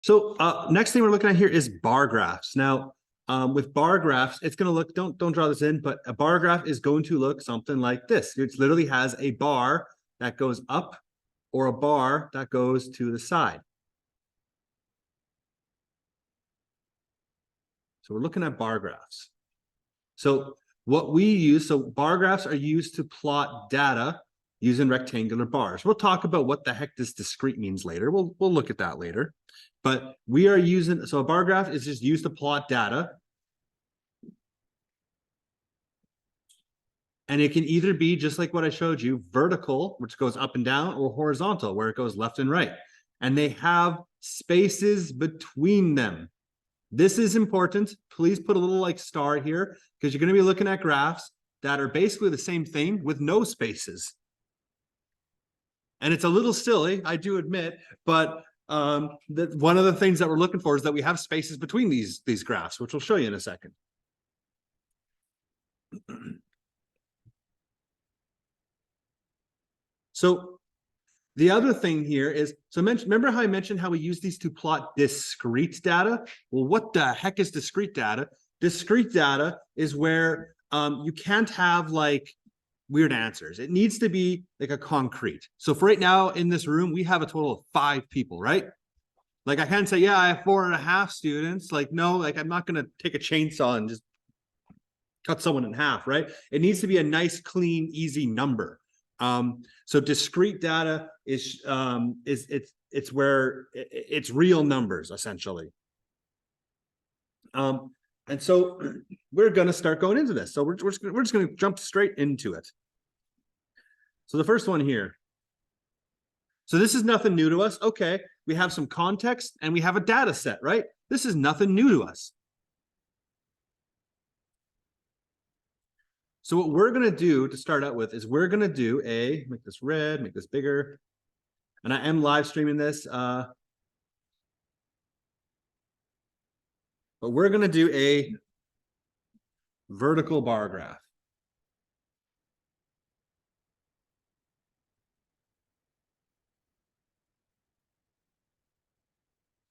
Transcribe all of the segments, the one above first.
So next thing we're looking at here is bar graphs. Now, with bar graphs, it's going to look, don't draw this in, but a bar graph is going to look something like this. It literally has a bar that goes up or a bar that goes to the side. So we're looking at bar graphs. So what we use, so bar graphs are used to plot data using rectangular bars. We'll talk about what the heck this discrete means later. We'll look at that later. But we are using, so a bar graph is just used to plot data. And it can either be just like what I showed you, vertical, which goes up and down, or horizontal, where it goes left and right. And they have spaces between them. This is important. Please put a little like star here, because you're going to be looking at graphs that are basically the same thing with no spaces. And it's a little silly, I do admit, but one of the things that we're looking for is that we have spaces between these graphs, which we'll show you in a second. So the other thing here is, so remember how I mentioned how we use these to plot discrete data? Well, what the heck is discrete data? Discrete data is where you can't have like weird answers. It needs to be like a concrete. So for right now in this room, we have a total of 5 people, right? Like I can't say, yeah, I have 4.5 students. Like, no, like I'm not going to take a chainsaw and just cut someone in half, right? It needs to be a nice, clean, easy number. So discrete data is it's where it's real numbers essentially. And so we're going to start going into this. So we're just going to jump straight into it. So the first one here. So this is nothing new to us. Okay, we have some context and we have a data set, right? This is nothing new to us. So what we're going to do to start out with is we're going to do make this red, make this bigger. And I am live streaming this. But we're going to do a vertical bar graph.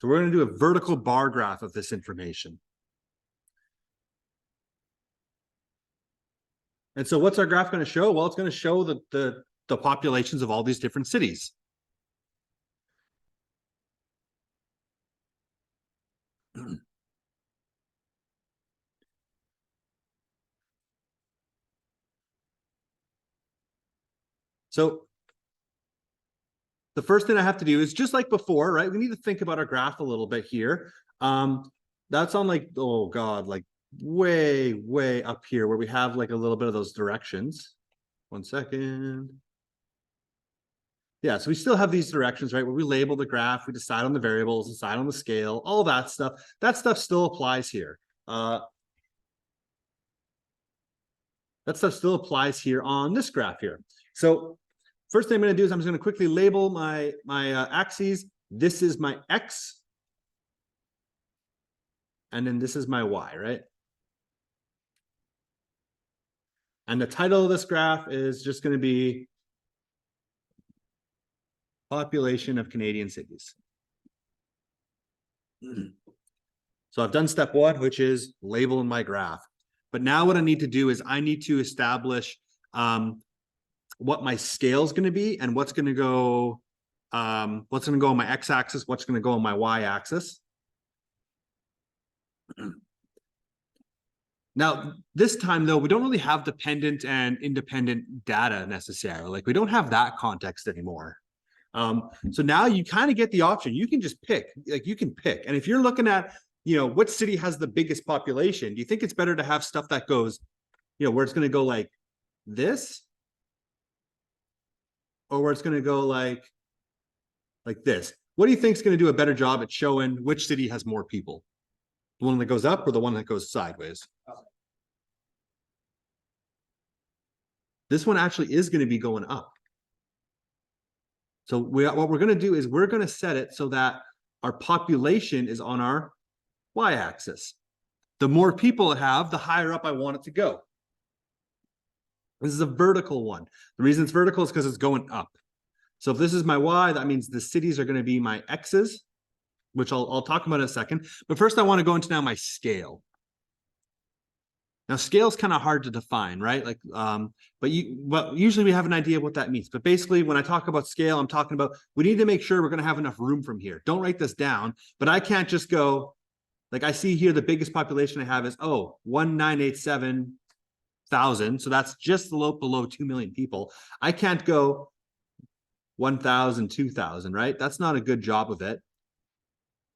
So we're going to do a vertical bar graph of this information. And so what's our graph going to show? Well, it's going to show the populations of all these different cities. So the first thing I have to do is just like before, right? We need to think about our graph a little bit here. That's on like, oh God, like way up here where we have like a little bit of those directions. 1 second. Yeah, so we still have these directions, right? Where we label the graph, we decide on the variables, decide on the scale, all that stuff. That stuff still applies here. That stuff still applies here on this graph here. So first thing I'm going to do is I'm just going to quickly label my axes. This is my X. And then this is my Y, right? And the title of this graph is just going to be population of Canadian cities. So I've done step 1, which is labeling my graph. But now what I need to do is I need to establish what my scale is going to be and what's going to go on my x-axis, what's going to go on my y-axis. Now, this time, though, we don't really have dependent and independent data necessarily. Like, we don't have that context anymore. So now you kind of get the option. You can just pick. Like, you can pick. And if you're looking at, what city has the biggest population, do you think it's better to have stuff that goes, where it's going to go like this? Or where it's going to go like this? What do you think is going to do a better job at showing which city has more people? The one that goes up or the one that goes sideways? This one actually is going to be going up. So what we're going to do is we're going to set it so that our population is on our y-axis. The more people it have, the higher up I want it to go. This is a vertical one. The reason it's vertical is because it's going up. So if this is my y, that means the cities are going to be my x's. which I'll talk about in a second. But first I want to go into now my scale. Now, scale is kind of hard to define, right? Like, but usually we have an idea of what that means. But basically, when I talk about scale, I'm talking about we need to make sure we're going to have enough room from here. Don't write this down, but I can't just go, like I see here, the biggest population I have is, 1,987,000. So that's just below 2 million people. I can't go 1,000, 2,000, right? That's not a good job of it.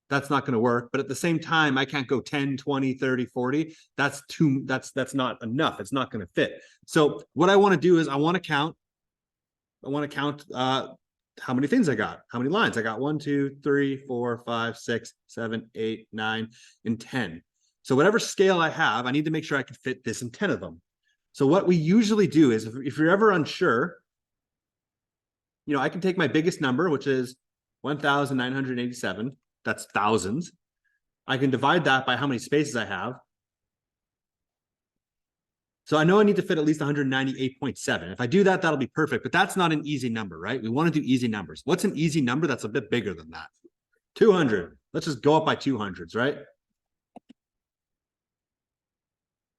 That's not going to work. But at the same time, I can't go 10, 20, 30, 40. That's not enough. It's not going to fit. So what I want to do is I want to count how many things I got, how many lines I got. 1, 2, 3, 4, 5, 6, 7, 8, 9, and 10. So whatever scale I have, I need to make sure I can fit this in 10 of them. So what we usually do is if you're ever unsure, I can take my biggest number, which is 1,987. That's thousands. I can divide that by how many spaces I have. So I know I need to fit at least 198.7. If I do that, that'll be perfect, but that's not an easy number, right? We want to do easy numbers. What's an easy number that's a bit bigger than that? 200. Let's just go up by 200s, right?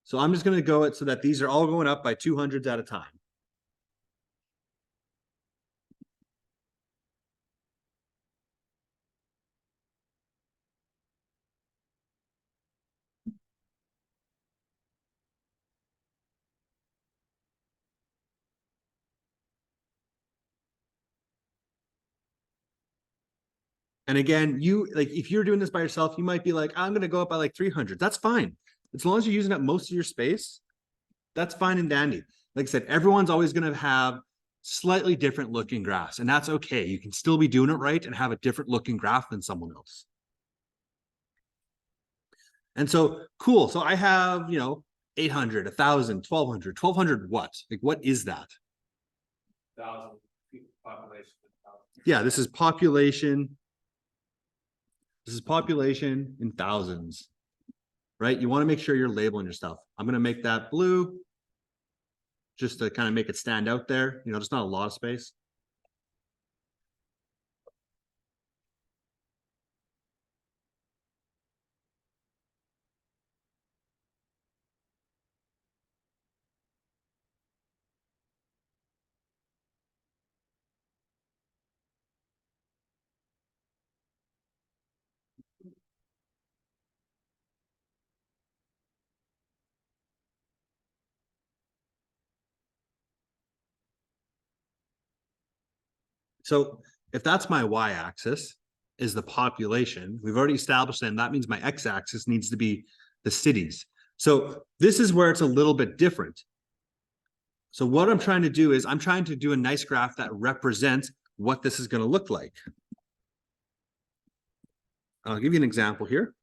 So I'm just going to go it so that these are all going up by 200s at a time. And again, if you're doing this by yourself, you might be like, I'm going to go up by like 300. That's fine. As long as you're using up most of your space, that's fine and dandy. Like I said, everyone's always going to have slightly different looking graphs, and that's okay. You can still be doing it right and have a different looking graph than someone else. And so, cool. So I have, 800, 1,000, 1,200, 1,200 what? Like, what is that? 1,000 population. Yeah, this is population. This is population in thousands, right? You want to make sure you're labeling your stuff. I'm going to make that blue just to kind of make it stand out there. There's not a lot of space. So if that's my y-axis is the population, we've already established that means my x-axis needs to be the cities. So this is where it's a little bit different. So what I'm trying to do is I'm trying to do a nice graph that represents what this is going to look like. I'll give you an example here.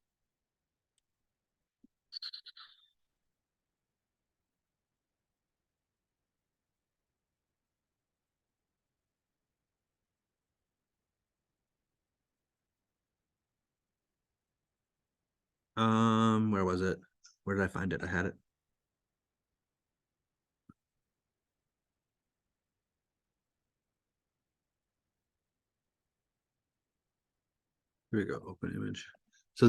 Where was it? Where did I find it? I had it. Here we go, open image. So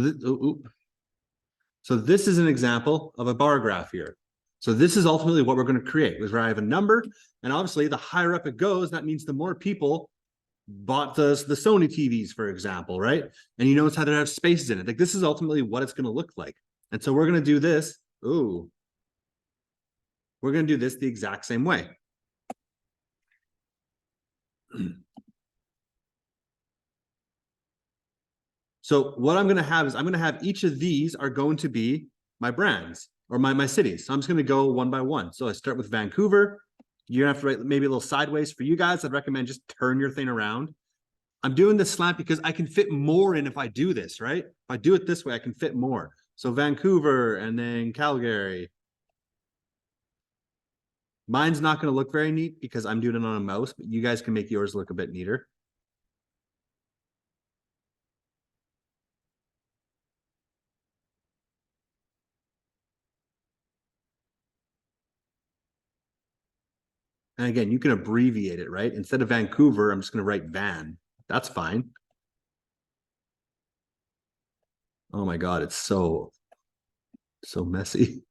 this is an example of a bar graph here. So this is ultimately what we're going to create, is where I have a number, and obviously the higher up it goes, that means the more people bought the Sony TVs, for example, right? And you notice how they have spaces in it. Like, this is ultimately what it's going to look like. And so we're going to do this. We're going to do this the exact same way. So what I'm going to have is I'm going to have each of these are going to be my brands or my cities. So I'm just going to go one by one. So I start with Vancouver. You're going to have to write maybe a little sideways. For you guys, I'd recommend just turn your thing around. I'm doing this slant because I can fit more in if I do this, right? If I do it this way, I can fit more. So Vancouver and then Calgary. Mine's not going to look very neat because I'm doing it on a mouse, but you guys can make yours look a bit neater. And again, you can abbreviate it, right? Instead of Vancouver, I'm just going to write Van. That's fine. Oh my God, it's so messy.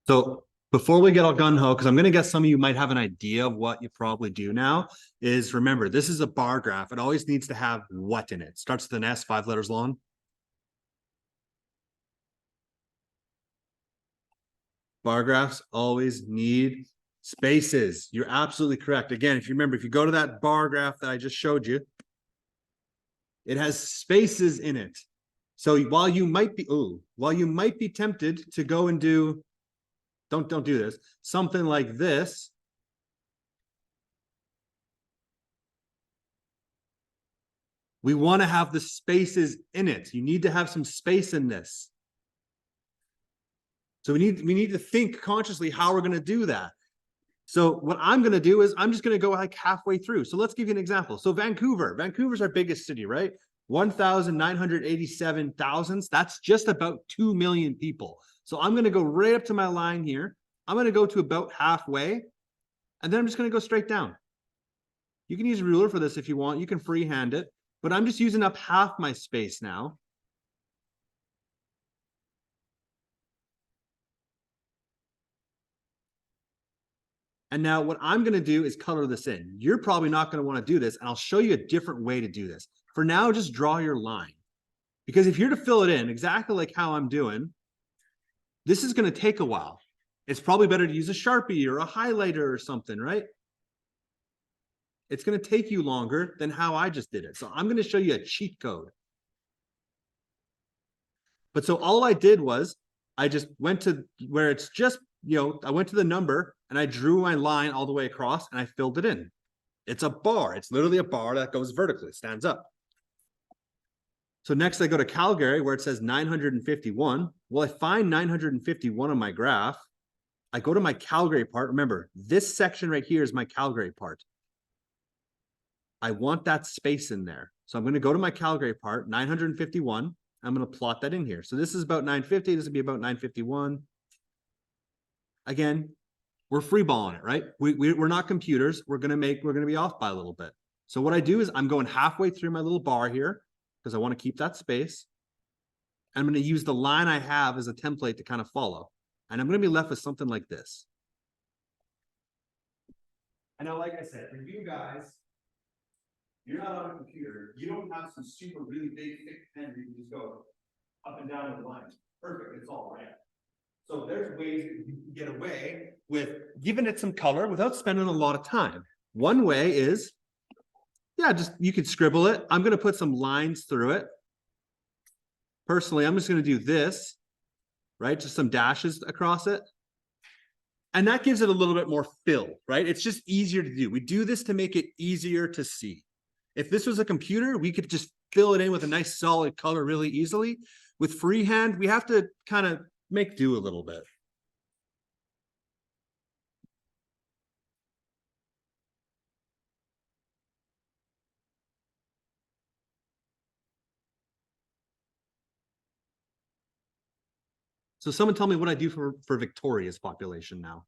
So before we get all gun ho, because I'm going to guess some of you might have an idea of what you probably do now, is remember, this is a bar graph. It always needs to have what in it. Starts with an S, 5 letters long. Bar graphs always need spaces. You're absolutely correct. Again, if you remember, if you go to that bar graph that I just showed you, it has spaces in it. So while you might be tempted to go and do, don't do this, something like this. We want to have the spaces in it. You need to have some space in this. So we need to think consciously how we're going to do that. So what I'm going to do is I'm just going to go like halfway through. So let's give you an example. So Vancouver's our biggest city, right? 1,987 thousands. That's just about 2 million people. So I'm going to go right up to my line here. I'm going to go to about halfway, and then I'm just going to go straight down. You can use a ruler for this if you want. You can freehand it, but I'm just using up half my space now. And now what I'm going to do is color this in. You're probably not going to want to do this, and I'll show you a different way to do this. For now, just draw your line. Because if you're to fill it in exactly like how I'm doing, this is going to take a while. It's probably better to use a Sharpie or a highlighter or something, right? It's going to take you longer than how I just did it. So I'm going to show you a cheat code. But so all I did was I just went to where it's just, I went to the number and I drew my line all the way across and I filled it in. It's a bar. It's literally a bar that goes vertically, stands up. So next I go to Calgary where it says 951. Well, I find 951 on my graph. I go to my Calgary part. Remember, this section right here is my Calgary part. I want that space in there. So I'm going to go to my Calgary part, 951. I'm going to plot that in here. So this is about 950. This would be about 951. Again, we're freeballing it, right? We're not computers. We're going to be off by a little bit. So what I do is I'm going halfway through my little bar here because I want to keep that space. And I'm going to use the line I have as a template to kind of follow. And I'm going to be left with something like this. I know, like I said, for you guys, you're not on a computer. You don't have some super really big, thick pen where you can just go up and down the lines. Perfect. It's all right. So there's ways that you can get away with giving it some color without spending a lot of time. One way is, just you could scribble it. I'm going to put some lines through it. Personally, I'm just going to do this, right? Just some dashes across it. And that gives it a little bit more fill, right? It's just easier to do. We do this to make it easier to see. If this was a computer, we could just fill it in with a nice solid color really easily. With freehand, we have to kind of make do a little bit. So someone tell me what I do for Victoria's population now.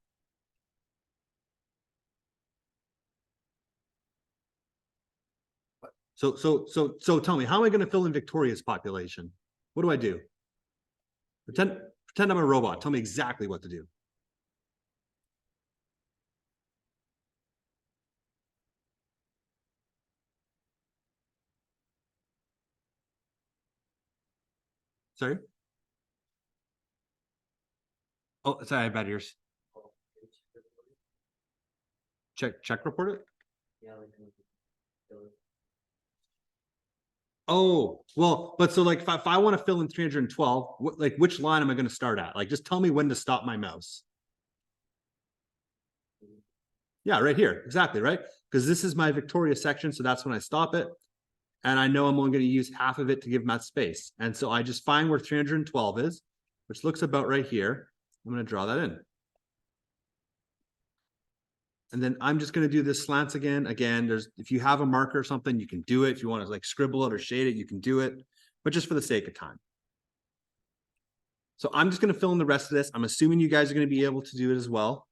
So tell me, how am I going to fill in Victoria's population? What do I do? Pretend I'm a robot. Tell me exactly what to do. Sorry? Oh, sorry, I have bad ears. Check report it? Oh, well, but so like if I want to fill in 312, like which line am I going to start at? Like just tell me when to stop my mouse. Yeah, right here. Exactly, right? Because this is my Victoria section, so that's when I stop it. And I know I'm only going to use half of it to give that space. And so I just find where 312 is, which looks about right here. I'm going to draw that in. And then I'm just gonna do this slants again. Again, if you have a marker or something, you can do it. If you want to like scribble it or shade it, you can do it, but just for the sake of time. So I'm just gonna fill in the rest of this. I'm assuming you guys are gonna be able to do it as well.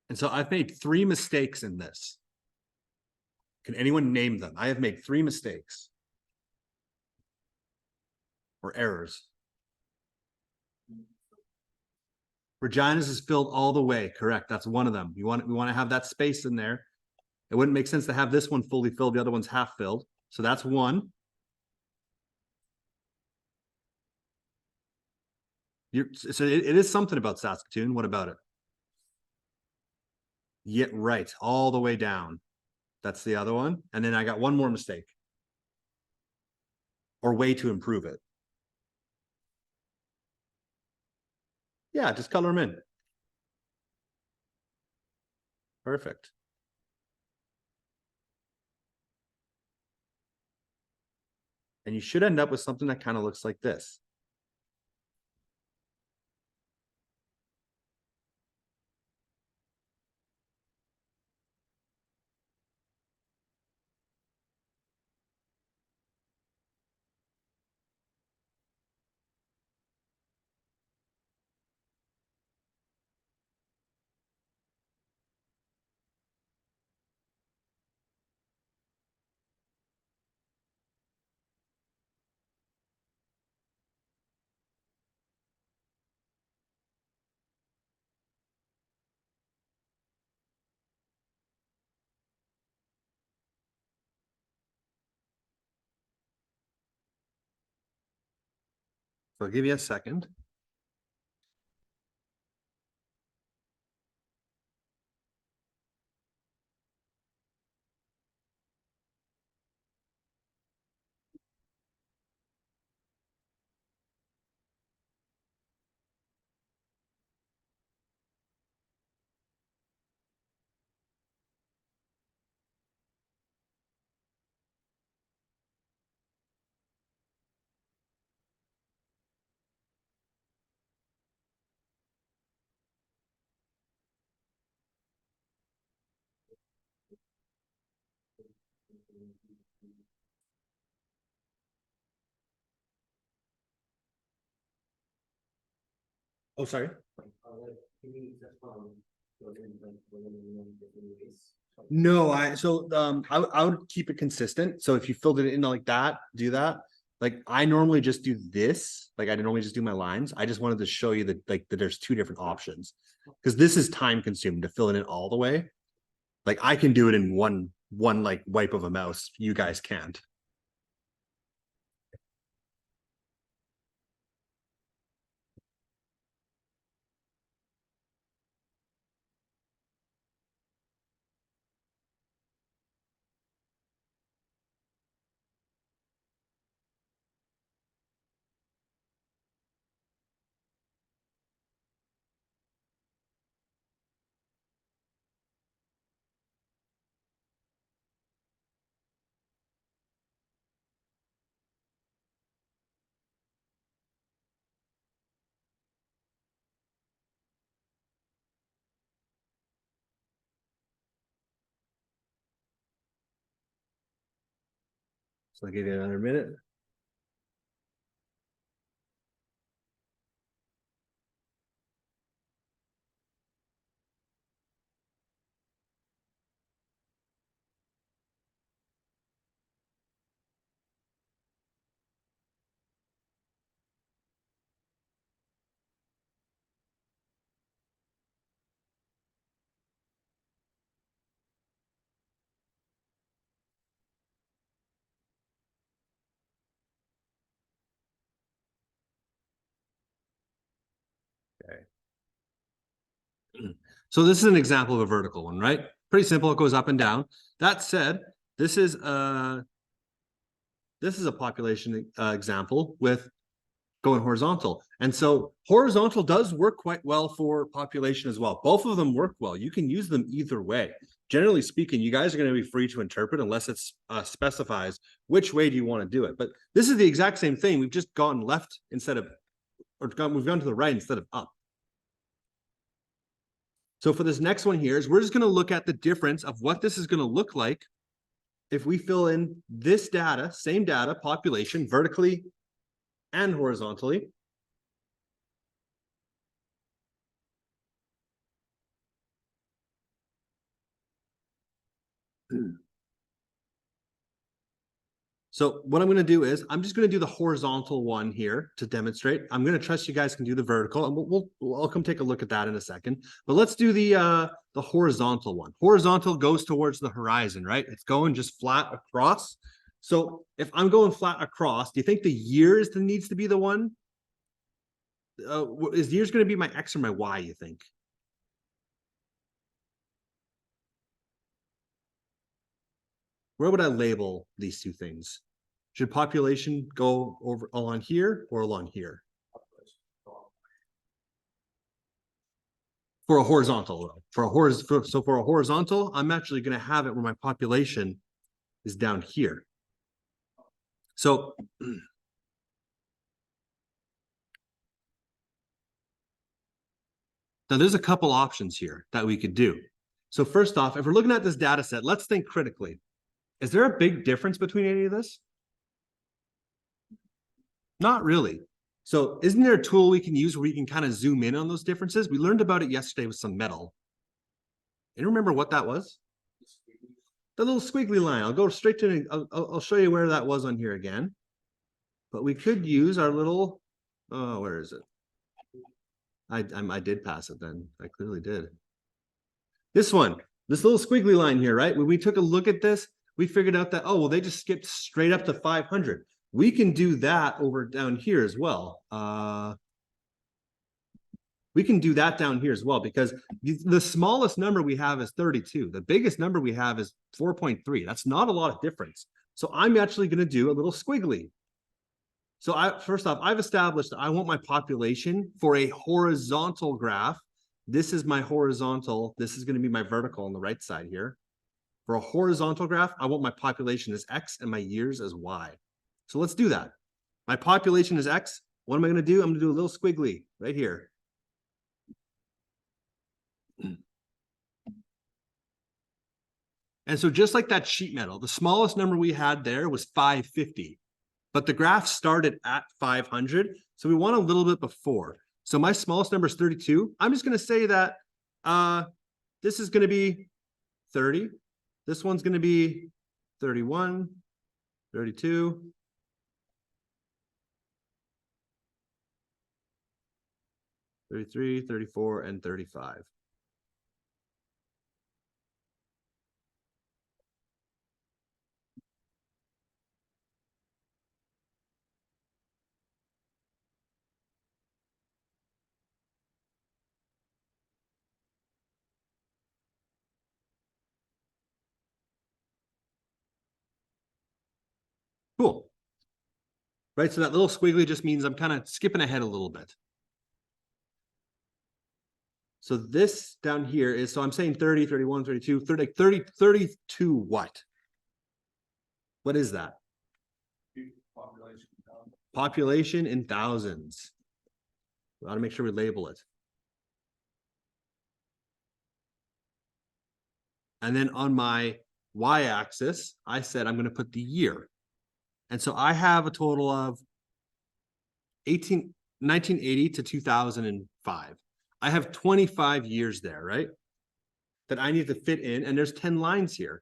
And so I've made 3 mistakes in this. Can anyone name them? I have made 3 mistakes. Or errors. Regina's is filled all the way. Correct. That's one of them. We want to have that space in there. It wouldn't make sense to have this one fully filled, the other one's half filled. So that's one. So it is something about Saskatoon. What about it? Yeah, right. All the way down. That's the other one. And then I got one more mistake. Or way to improve it. Yeah, just color them in. Perfect. And you should end up with something that kind of looks like this. So I'll give you a second. Oh, sorry. No, I would keep it consistent. So if you filled it in like that, do that. Like I normally just do this. Like I normally just do my lines. I just wanted to show you that there's 2 different options. Because this is time consuming to fill it in all the way. Like I can do it in one like wipe of a mouse. You guys can't. So I'll give you another minute. So this is an example of a vertical one, right? Pretty simple. It goes up and down. That said, this is a population example with going horizontal. And so horizontal does work quite well for population as well. Both of them work well. You can use them either way. Generally speaking, you guys are going to be free to interpret unless it specifies which way do you want to do it. But this is the exact same thing. We've just gone left instead of, we've gone to the right instead of up. So for this next one here is we're just going to look at the difference of what this is going to look like if we fill in this data, same data, population, vertically and horizontally. So what I'm going to do is I'm just going to do the horizontal one here to demonstrate. I'm going to trust you guys can do the vertical, and I'll come take a look at that in a second. But let's do the horizontal one. Horizontal goes towards the horizon, right? It's going just flat across. So if I'm going flat across, do you think the year needs to be the one? Is years going to be my X or my Y, you think? Where would I label these two things? Should population go over along here or along here? For a horizontal, for a horizontal, I'm actually going to have it where my population is down here. So now there's a couple options here that we could do. So first off, if we're looking at this data set, let's think critically. Is there a big difference between any of this? Not really. So isn't there a tool we can use where we can kind of zoom in on those differences? We learned about it yesterday with some metal. And remember what that was? The little squiggly line. I'll go straight to, I'll show you where that was on here again. But we could use our little, oh, where is it? I did pass it then. I clearly did. This one, this little squiggly line here, right? When we took a look at this, we figured out that, oh, well, they just skipped straight up to 500. We can do that over down here as well. We can do that down here as well because the smallest number we have is 32. The biggest number we have is 4.3. That's not a lot of difference. So I'm actually going to do a little squiggly. So first off, I've established that I want my population for a horizontal graph. This is my horizontal. This is going to be my vertical on the right side here. For a horizontal graph, I want my population as X and my years as Y. So let's do that. My population is X. What am I going to do? I'm going to do a little squiggly right here. And so just like that sheet metal, the smallest number we had there was 550, but the graph started at 500. So we want a little bit before. So my smallest number is 32. I'm just going to say that this is going to be 30. This one's going to be 31, 32. 33, 34, and 35. Cool. Right, so that little squiggly just means I'm kind of skipping ahead a little bit. So this down here is, so I'm saying 30, 31, 32, 30, 32 what? What is that? Population in thousands. We ought to make sure we label it. And then on my y-axis, I said I'm going to put the year. And so I have a total of 1980 to 2005. I have 25 years there, right? That I need to fit in, and there's 10 lines here.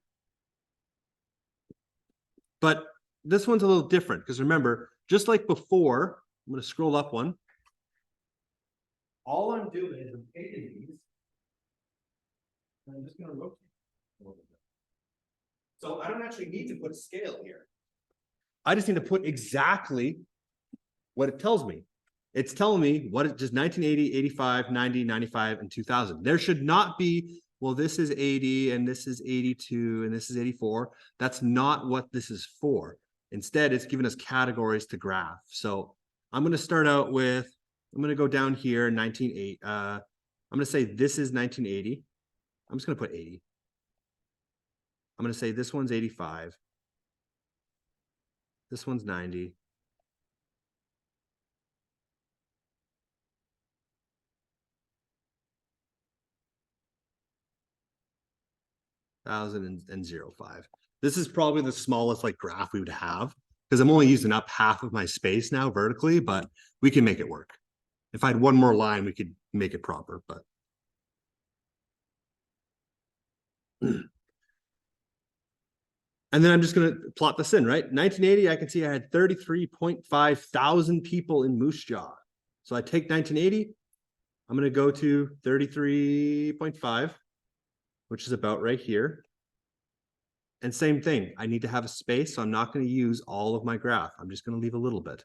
But this one's a little different because remember, just like before, I'm going to scroll up one. All I'm doing is I'm taking these, and I'm just going to rotate a little bit. So I don't actually need to put scale here. I just need to put exactly what it tells me. It's telling me what it just 1980, 85, 90, 95, and 2000. There should not be, well, this is 80 and this is 82 and this is 84. That's not what this is for. Instead, it's giving us categories to graph. So I'm going to start out with, I'm going to go down here, 1980. I'm going to say this is 1980. I'm just going to put 80. I'm going to say this one's 85. This one's 90. And 0.5. This is probably the smallest like graph we would have because I'm only using up half of my space now vertically, but we can make it work. If I had one more line, we could make it proper, but. And then I'm just going to plot this in, right? 1980, I can see I had 33.5 thousand people in Moose Jaw. So I take 1980, I'm going to go to 33.5, which is about right here. And same thing, I need to have a space, so I'm not going to use all of my graph. I'm just going to leave a little bit.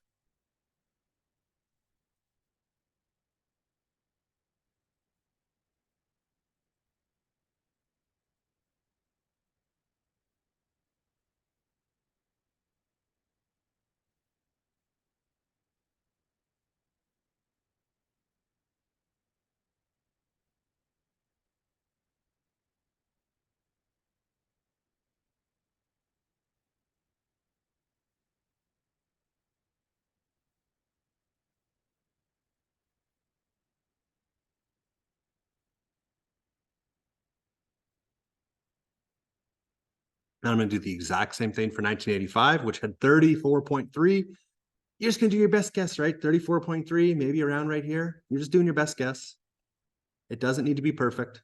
Now I'm going to do the exact same thing for 1985, which had 34.3. You're just going to do your best guess, right? 34.3, maybe around right here. You're just doing your best guess. It doesn't need to be perfect.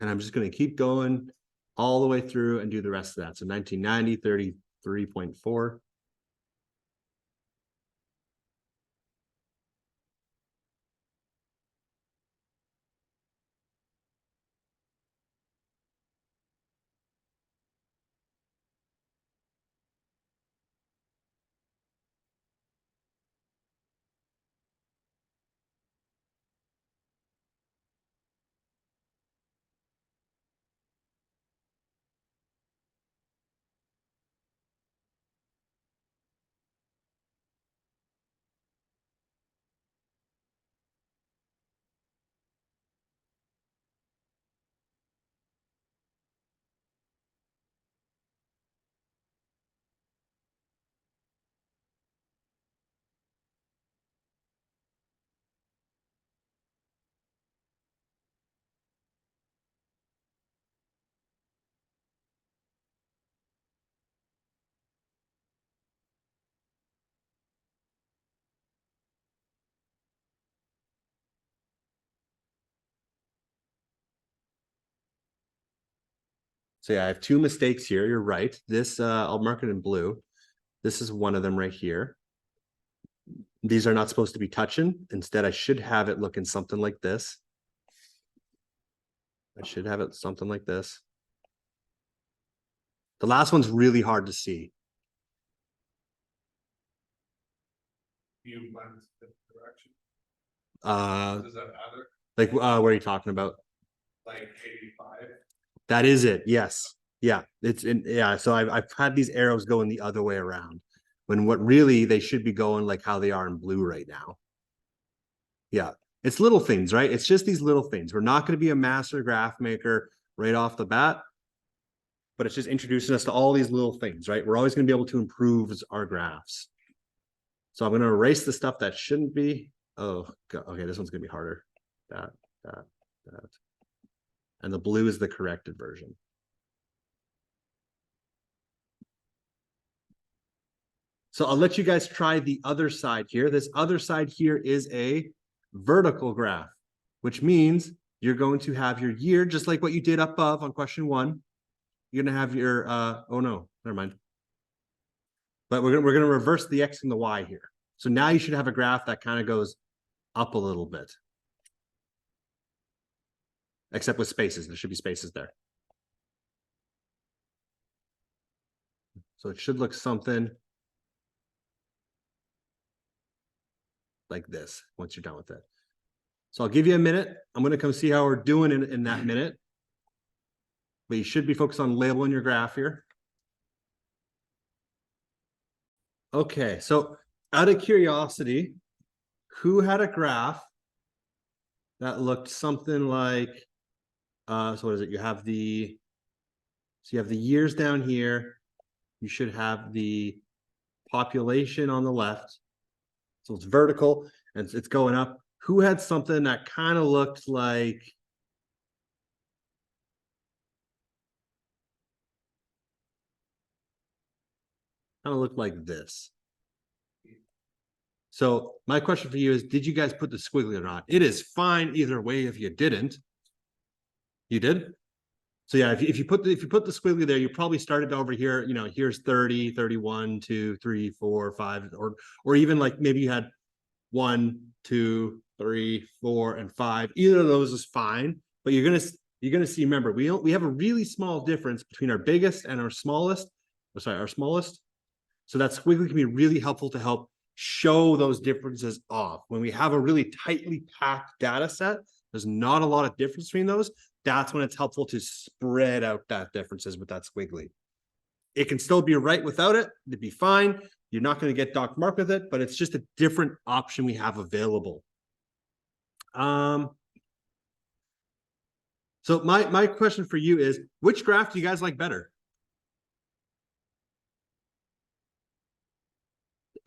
And I'm just going to keep going all the way through and do the rest of that. So 1990, 33.4. So yeah, I have two mistakes here. You're right. This, I'll mark it in blue. This is one of them right here. These are not supposed to be touching. Instead, I should have it looking something like this. I should have it something like this. The last one's really hard to see. You went the direction. Does that matter? Like, what are you talking about? Like 85? That is it. Yes. Yeah. It's in, yeah. So I've had these arrows going the other way around when what really they should be going like how they are in blue right now. Yeah. It's little things, right? It's just these little things. We're not going to be a master graph maker right off the bat, but it's just introducing us to all these little things, right? We're always going to be able to improve our graphs. So I'm going to erase the stuff that shouldn't be. Oh, God. Okay. This one's going to be harder. That. And the blue is the corrected version. So I'll let you guys try the other side here. This other side here is a vertical graph, which means you're going to have your year, just like what you did up above on question 1. You're gonna have your oh no, never mind. But we're gonna reverse the X and the Y here. So now you should have a graph that kind of goes up a little bit. Except with spaces, there should be spaces there. So it should look something like this once you're done with it. So I'll give you a minute. I'm going to come see how we're doing in that minute. But you should be focused on labeling your graph here. Okay, so out of curiosity, who had a graph that looked something like, so what is it? You have the years down here. You should have the population on the left. So it's vertical and it's going up. Who had something that kind of looked like this? So my question for you is, did you guys put the squiggly or not? It is fine either way if you didn't. You did? So yeah, if you put the squiggly there, you probably started over here, you know, here's 30, 31, 2, 3, 4, 5, or even like maybe you had 1, 2, 3, 4, and 5. Either of those is fine, but you're gonna see, remember, we have a really small difference between our biggest and our smallest. Our smallest. So that squiggly can be really helpful to help show those differences off. When we have a really tightly packed data set, there's not a lot of difference between those. That's when it's helpful to spread out that differences with that squiggly. It can still be right without it. It'd be fine. You're not going to get doc mark with it, but it's just a different option we have available. So my question for you is, which graph do you guys like better?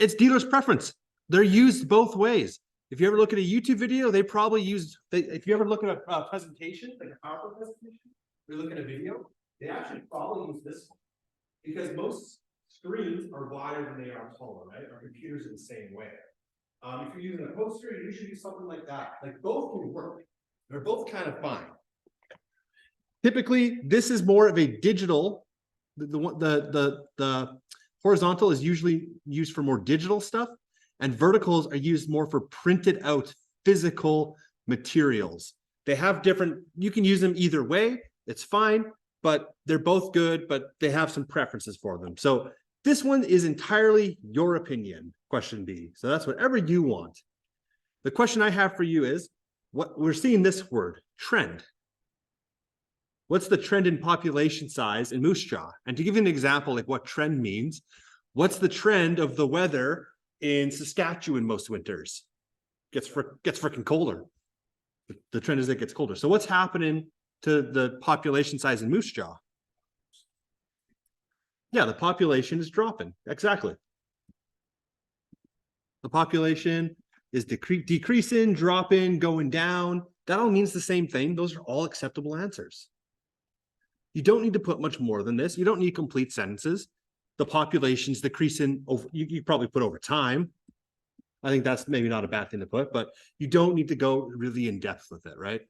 It's dealer's preference. They're used both ways. If you ever look at a YouTube video, they probably use, if you ever look at a presentation, like a PowerPoint presentation, or look at a video, they actually probably use this one. Because most screens are wider than they are taller, right? Our computers are the same way. If you're using a poster, you usually use something like that. Like both can work. They're both kind of fine. Typically, this is more of a digital. The horizontal is usually used for more digital stuff, and verticals are used more for printed out physical materials. They have different, you can use them either way, it's fine, but they're both good, but they have some preferences for them. So this one is entirely your opinion, question B. So that's whatever you want. The question I have for you is, what we're seeing this word, trend. What's the trend in population size in Moose Jaw? And to give you an example, like what trend means, what's the trend of the weather in Saskatchewan most winters? Gets freaking colder. The trend is it gets colder. So what's happening to the population size in Moose Jaw? Yeah, the population is dropping. Exactly. The population is decreasing, dropping, going down. That all means the same thing. Those are all acceptable answers. You don't need to put much more than this. You don't need complete sentences. The population's decreasing over, you probably put over time. I think that's maybe not a bad thing to put, but you don't need to go really in depth with it, right?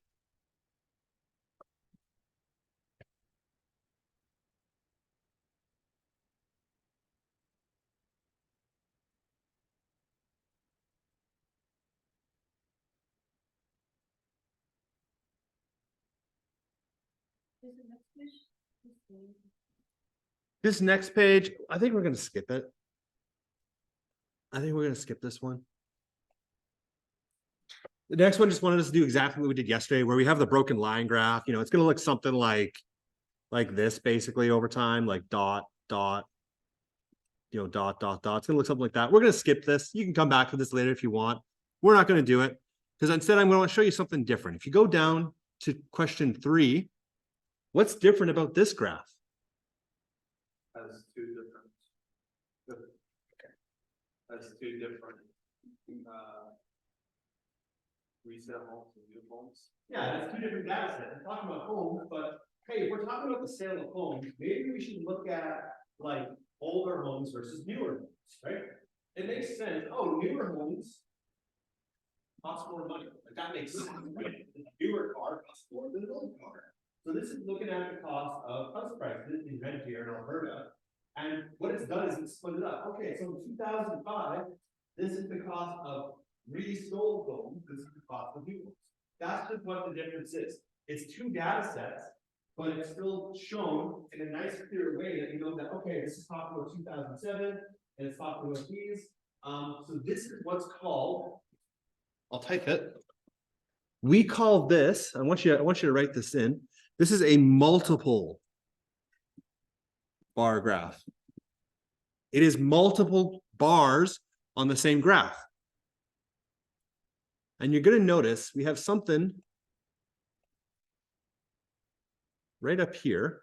This next page, I think we're going to skip it. I think we're going to skip this one. The next one just wanted us to do exactly what we did yesterday, where we have the broken line graph. You know, it's going to look something like this basically over time, like dot, dot, you know, dot, dot, dot. It's going to look something like that. We're going to skip this. You can come back to this later if you want. We're not going to do it because instead I'm going to show you something different. If you go down to question 3, what's different about this graph? Has two different resale homes and new homes. Yeah, that's 2 different data sets. We're talking about homes, but hey, if we're talking about the sale of homes, maybe we should look at like older homes versus newer homes, right? It makes sense. Oh, newer homes costs more money. Like that makes sense. Right? A newer car costs more than an old car. So this is looking at the cost of house prices in Red Deer in Alberta. And what it's done is it's split it up. Okay, so in 2005, this is the cost of resold homes. This is the cost of new homes. That's just what the difference is. It's two data sets, but it's still shown in a nice clear way that you know that, okay, this is talking about 2007 and it's talking about these. So this is what's called, I'll type it. We call this, I want you to write this in. This is a multiple bar graph. It is multiple bars on the same graph. And you're going to notice we have something right up here.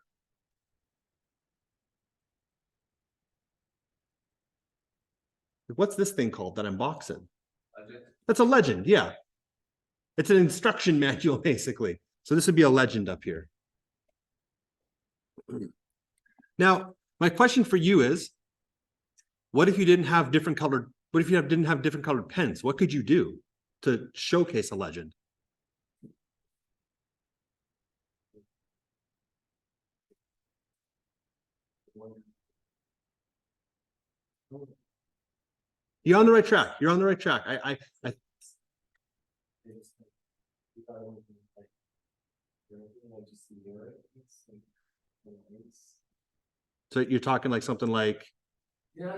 What's this thing called that I'm boxing? Legend. That's a legend, yeah. It's an instruction manual, basically. So this would be a legend up here. Now, my question for you is, what if you didn't have different colored, what if you didn't have different colored pens? What could you do to showcase a legend? You're on the right track. You're on the right track. So you're talking like something like, and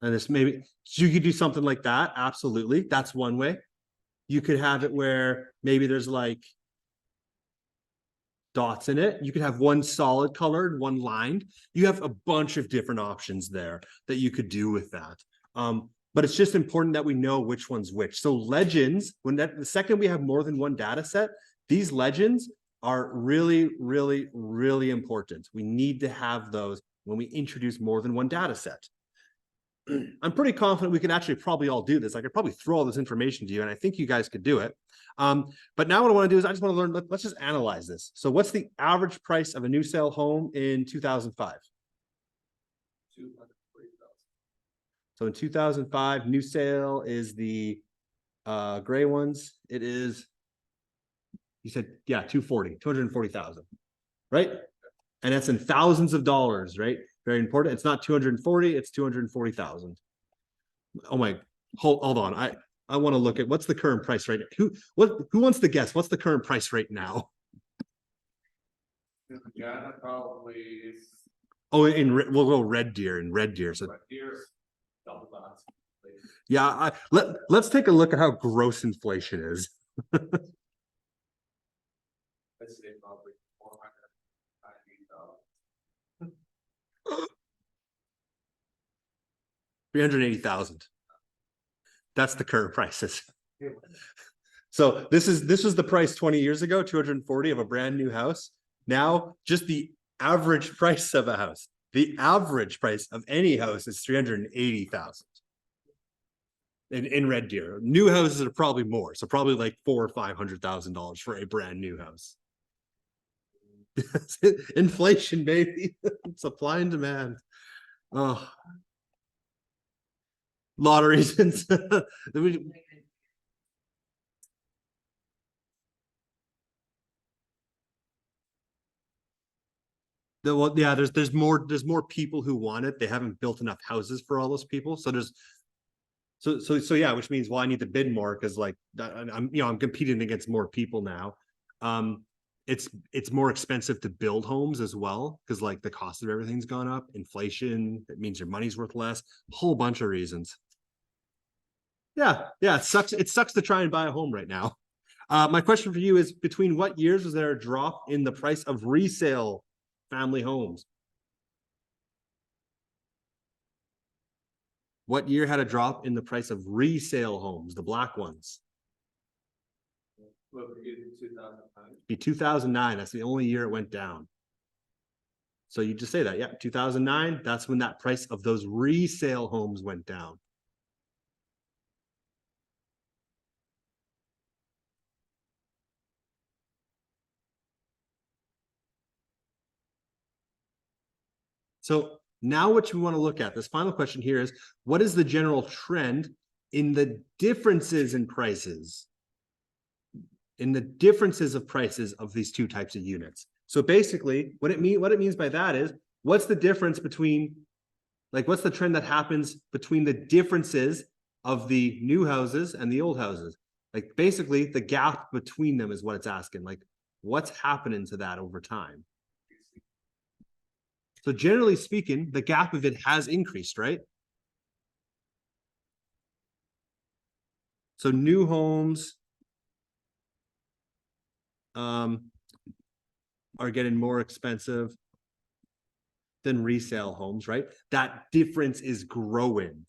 this maybe, so you could do something like that. Absolutely. That's one way. You could have it where maybe there's like dots in it. You could have one solid colored, one lined. You have a bunch of different options there that you could do with that. But it's just important that we know which one's which. So legends, the second we have more than one data set, these legends are really, really, really important. We need to have those when we introduce more than one data set. I'm pretty confident we can actually probably all do this. I could probably throw all this information to you, and I think you guys could do it. But now what I want to do is I just want to learn, let's just analyze this. So what's the average price of a new sale home in 2005? 240,000. So in 2005, new sale is the gray ones. It is, you said, yeah, 240,000, right? And that's in thousands of dollars, right? Very important. It's not 240, it's 240,000. Oh my, hold on. I want to look at what's the current price right now. Who wants to guess? What's the current price right now? Yeah, probably is. Oh, we'll go Red Deer and Red Deer. So Right here, double that. yeah, let's take a look at how gross inflation is. Let's say probably 490,000. 380,000. That's the current prices. So this was the price 20 years ago, 240 of a brand new house. Now, just the average price of a house, the average price of any house is 380,000. In Red Deer, new houses are probably more, so probably like $400,000 or $500,000 for a brand new house. Inflation, baby. Supply and demand. Oh, lot of reasons. Well, yeah, there's more people who want it. They haven't built enough houses for all those people. So there's so yeah, which means, well, I need to bid more because like I'm competing against more people now. It's more expensive to build homes as well because like the cost of everything's gone up. Inflation, it means your money's worth less. A whole bunch of reasons. Yeah, it sucks. It sucks to try and buy a home right now. My question for you is, between what years was there a drop in the price of resale family homes? What year had a drop in the price of resale homes, the black ones? Well, we get in 2009. Be 2009. That's the only year it went down. So you just say that, yeah, 2009. That's when that price of those resale homes went down. So Now what we want to look at, this final question here is, what is the general trend in the differences in prices? In the differences of prices of these two types of units. So basically, what it means by that is, what's the difference between, like, what's the trend that happens between the differences of the new houses and the old houses? Like, basically, the gap between them is what it's asking. Like, what's happening to that over time? So generally speaking, the gap of it has increased, right? So new homes are getting more expensive than resale homes, right? That difference is growing.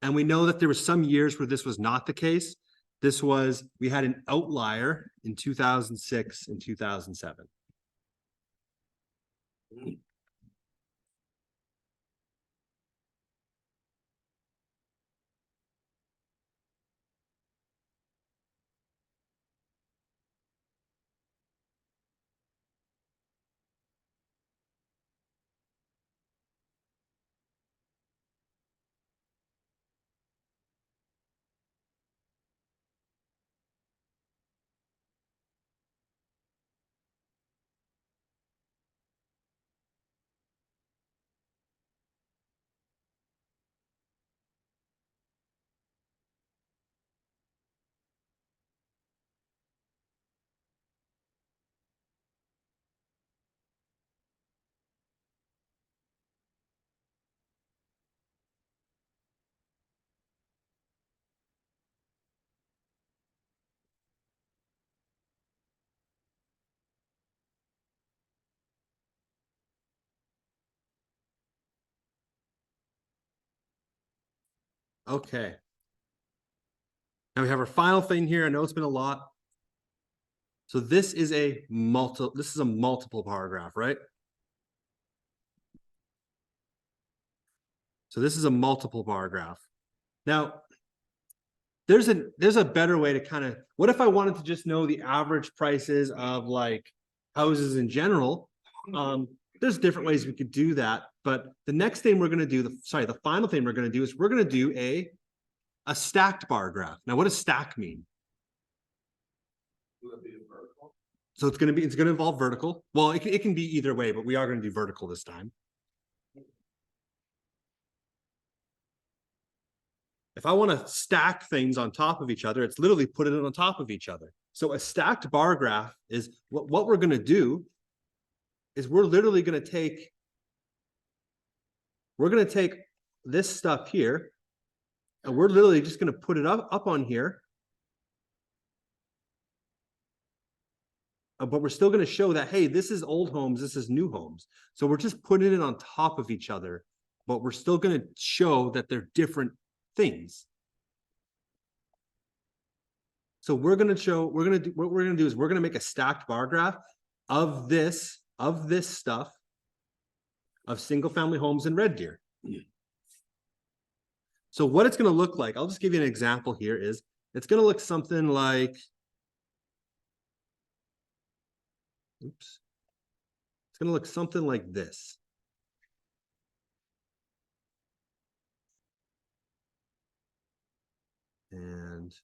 And we know that there were some years where this was not the case. We had an outlier in 2006 and 2007. Okay. Now we have our final thing here. I know it's been a lot. So this is a multiple paragraph, right? So this is a multiple paragraph. Now, there's a better way to kind of, what if I wanted to just know the average prices of like houses in general? There's different ways we could do that, but the next thing we're going to do, the final thing we're going to do is we're going to do a stacked bar graph. Now, what does stack mean? Will it be vertical? So it's going to involve vertical. Well, it can be either way, but we are going to do vertical this time. If I want to stack things on top of each other, it's literally put it on top of each other. So a stacked bar graph is what we're going to do is we're going to take this stuff here and we're literally just going to put it up on here. But we're still going to show that, hey, this is old homes, this is new homes. So we're just putting it on top of each other, but we're still going to show that they're different things. So what we're going to do is we're going to make a stacked bar graph of this stuff of single family homes in Red Deer. So what it's going to look like, I'll just give you an example here, is it's going to look something like, oops. It's going to look something like this. And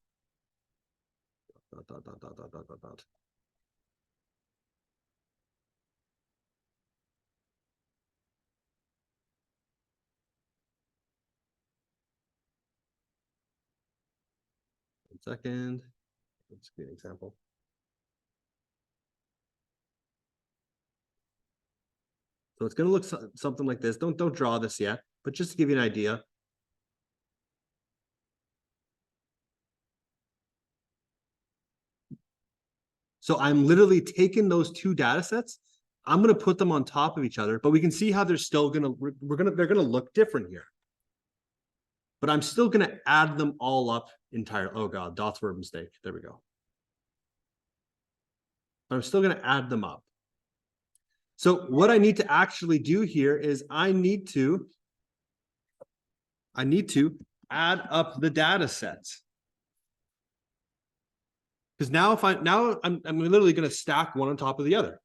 dot. One second. Let's give an example. So it's going to look something like this. Don't draw this yet, but just to give you an idea. So I'm literally taking those two data sets. I'm going to put them on top of each other, but we can see how they're still going to, they're going to look different here. But I'm still going to add them all up entire. Oh God, dots were a mistake. There we go. But I'm still going to add them up. So what I need to actually do here is I need to add up the data sets. Because now if I'm literally going to stack one on top of the other.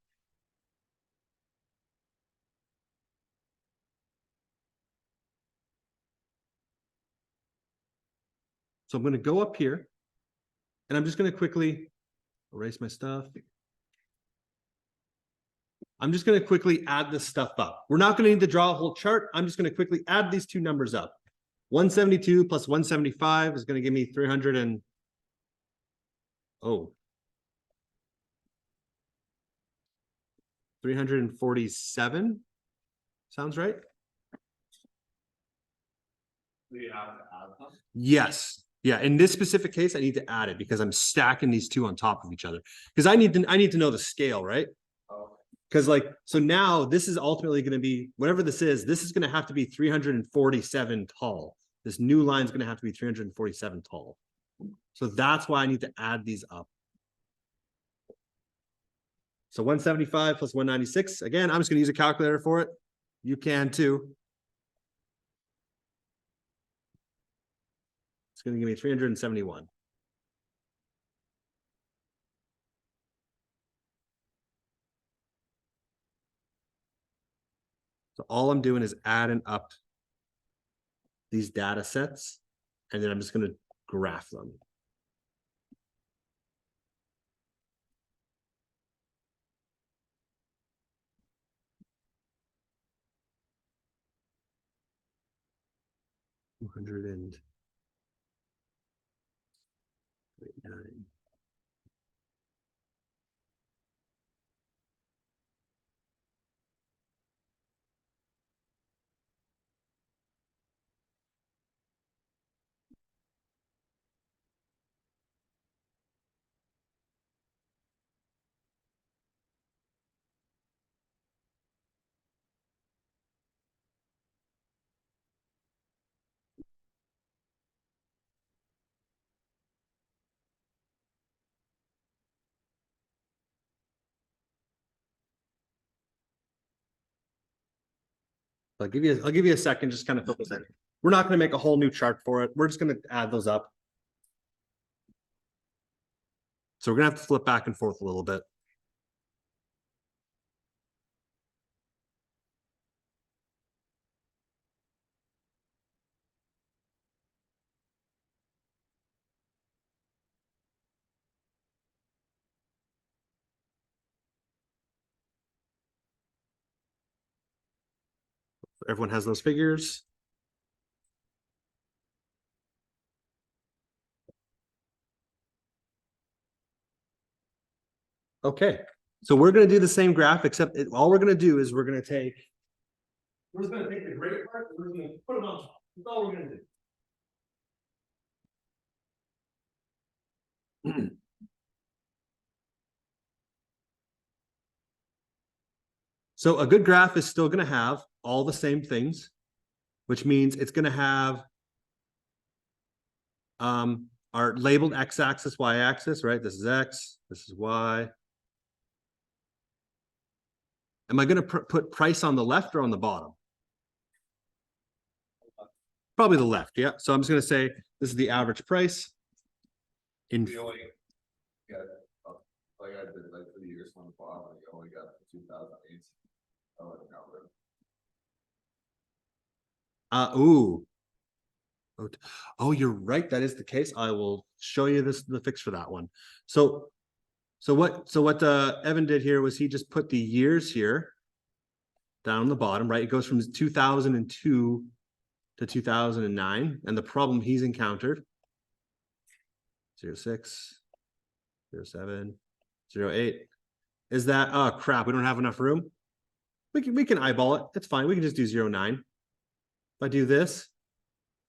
So I'm going to go up here and I'm just going to quickly erase my stuff. I'm just going to quickly add this stuff up. We're not going to need to draw a whole chart. I'm just going to quickly add these two numbers up. 172 plus 175 is going to give me 300 and 347. Sounds right? Do you have to add them? Yes. Yeah. In this specific case, I need to add it because I'm stacking these two on top of each other. Because I need to know the scale, right? Oh, Because so now this is ultimately going to be, whatever this is going to have to be 347 tall. This new line is going to have to be 347 tall. So that's why I need to add these up. So 175 plus 196. Again, I'm just going to use a calculator for it. You can too. It's going to give me 371. So all I'm doing is adding up these data sets, and then I'm just going to graph them. $209. I'll give you a second, just kind of focus in. We're not going to make a whole new chart for it. We're just going to add those up. So we're going to have to flip back and forth a little bit. Everyone has those figures. Okay, so we're going to do the same graph, except all we're going to do is we're going to take the gray part, we're going to put it on top. That's all we're going to do. So a good graph is still going to have all the same things, which means it's going to have our labeled x-axis, y-axis, right? This is x, this is y. Am I going to put price on the left or on the bottom? Probably the left, yeah. So I'm just going to say this is the average price. we only got, like I did, like for the years on the bottom, like I only got 2008. Oh, Ooh. Oh, you're right. That is the case. I will show you the fix for that one. So what Evan did here was he just put the years here down the bottom, right? It goes from 2002 to 2009, and the problem he's encountered 06, 07, 08 is that, oh crap, we don't have enough room. We can eyeball it. It's fine. We can just do 09. If I do this,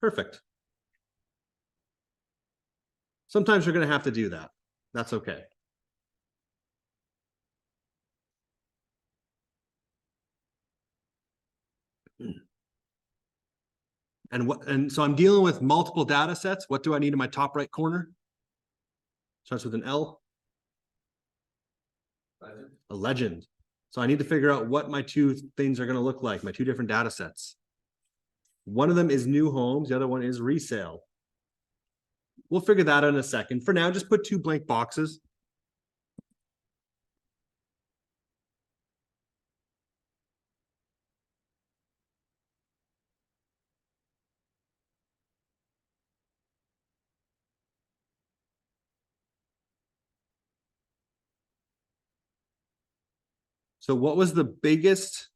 perfect. Sometimes you're going to have to do that. That's okay. And so I'm dealing with multiple data sets. What do I need in my top right corner? Starts with an L. Legend. A legend. So I need to figure out what my two things are going to look like, my two different data sets. One of them is new homes, the other one is resale. We'll figure that out in a second. For now, just put 2 blank boxes. So what was the biggest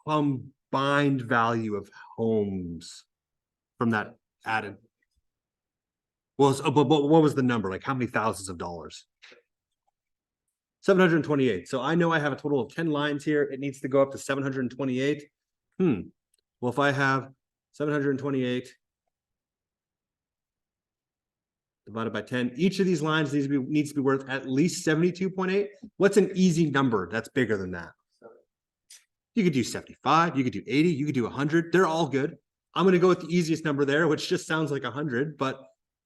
combined value of homes from that added? Well, but what was the number? Like how many thousands of dollars? 728. So I know I have a total of 10 lines here. It needs to go up to 728. Well, if I have 728 divided by 10, each of these lines needs to be worth at least 72.8. What's an easy number that's bigger than that? You could do 75, you could do 80, you could do 100. They're all good. I'm going to go with the easiest number there, which just sounds like 100, but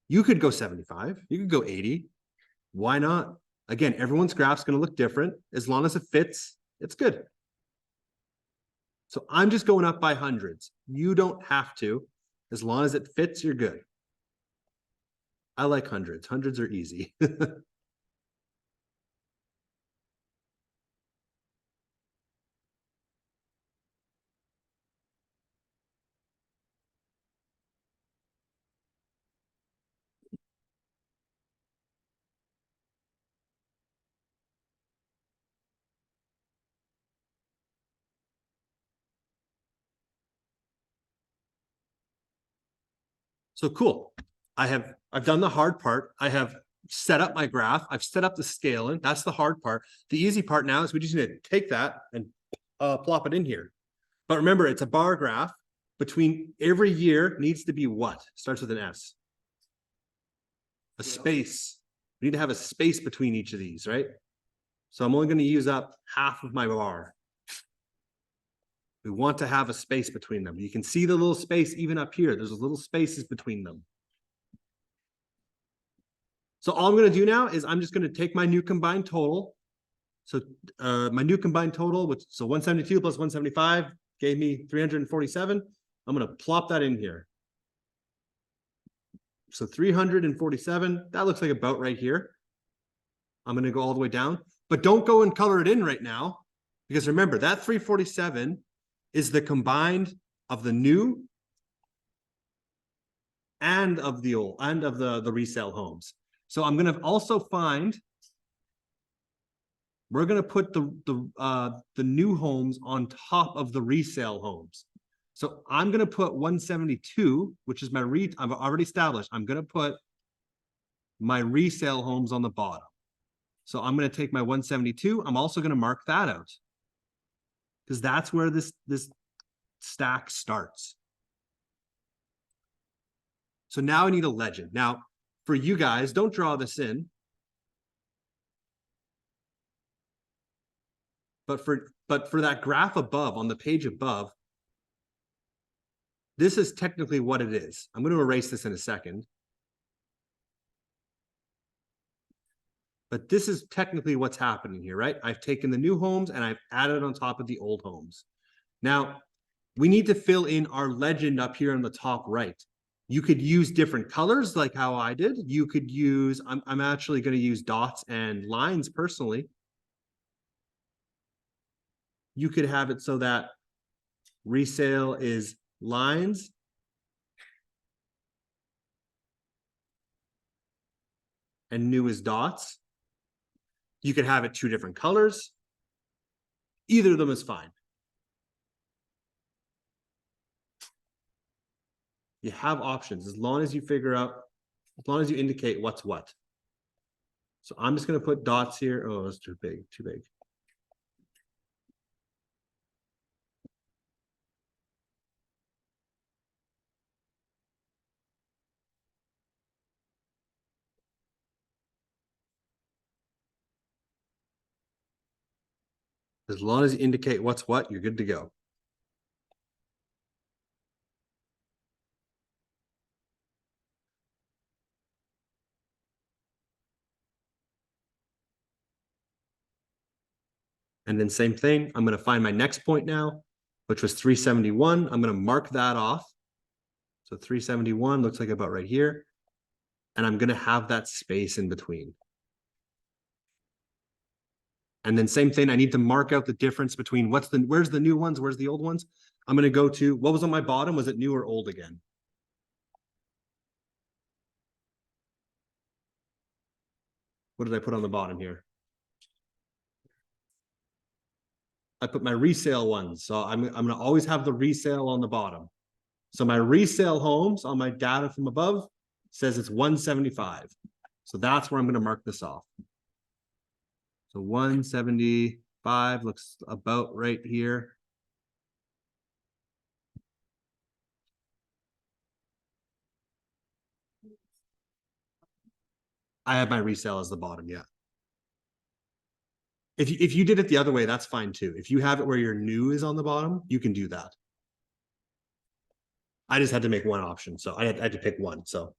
you could go 75, you could go 80. Why not? Again, everyone's graph's going to look different. As long as it fits, it's good. So I'm just going up by hundreds. You don't have to. As long as it fits, you're good. I like hundreds. Hundreds are easy. So cool. I've done the hard part. I have set up my graph. I've set up the scaling. That's the hard part. The easy part now is we just need to take that and plop it in here. But remember, it's a bar graph. Between every year needs to be what? Starts with an S. A space. We need to have a space between each of these, right? So I'm only going to use up half of my bar. We want to have a space between them. You can see the little space even up here. There's little spaces between them. So all I'm going to do now is I'm just going to take my new combined total. So my new combined total, so 172 plus 175 gave me 347. I'm going to plop that in here. So 347, that looks like about right here. I'm going to go all the way down, but don't go and color it in right now, because remember that 347 is the combined of the new and of the old and of the resale homes. So I'm going to also find, we're going to put the new homes on top of the resale homes. So I'm going to put 172, which is my I've already established. I'm going to put my resale homes on the bottom. So I'm going to take my 172. I'm also going to mark that out, because that's where this stack starts. So now I need a legend. Now, for you guys, don't draw this in. But for that graph above, on the page above, this is technically what it is. I'm going to erase this in a second. But this is technically what's happening here, right? I've taken the new homes and I've added on top of the old homes. Now, we need to fill in our legend up here on the top right. You could use different colors like how I did. You could use, I'm actually going to use dots and lines personally. You could have it so that resale is lines and new is dots. You could have it 2 different colors. Either of them is fine. You have options as long as you figure out, as long as you indicate what's what. So I'm just going to put dots here. Oh, that's too big, too big. As long as you indicate what's what, you're good to go. And then same thing, I'm going to find my next point now, which was 371. I'm going to mark that off. So 371 looks like about right here. And I'm gonna have that space in between. And then same thing, I need to mark out the difference between where's the new ones, where's the old ones? I'm gonna go to, what was on my bottom? Was it new or old again? What did I put on the bottom here? I put my resale ones, so I'm gonna always have the resale on the bottom. So my resale homes on my data from above says it's 175. So that's where I'm gonna mark this off. So 175 looks about right here. I have my resale as the bottom, yeah. If you did it the other way, that's fine too. If you have it where your new is on the bottom, you can do that. I just had to make one option, so I had to pick one, so.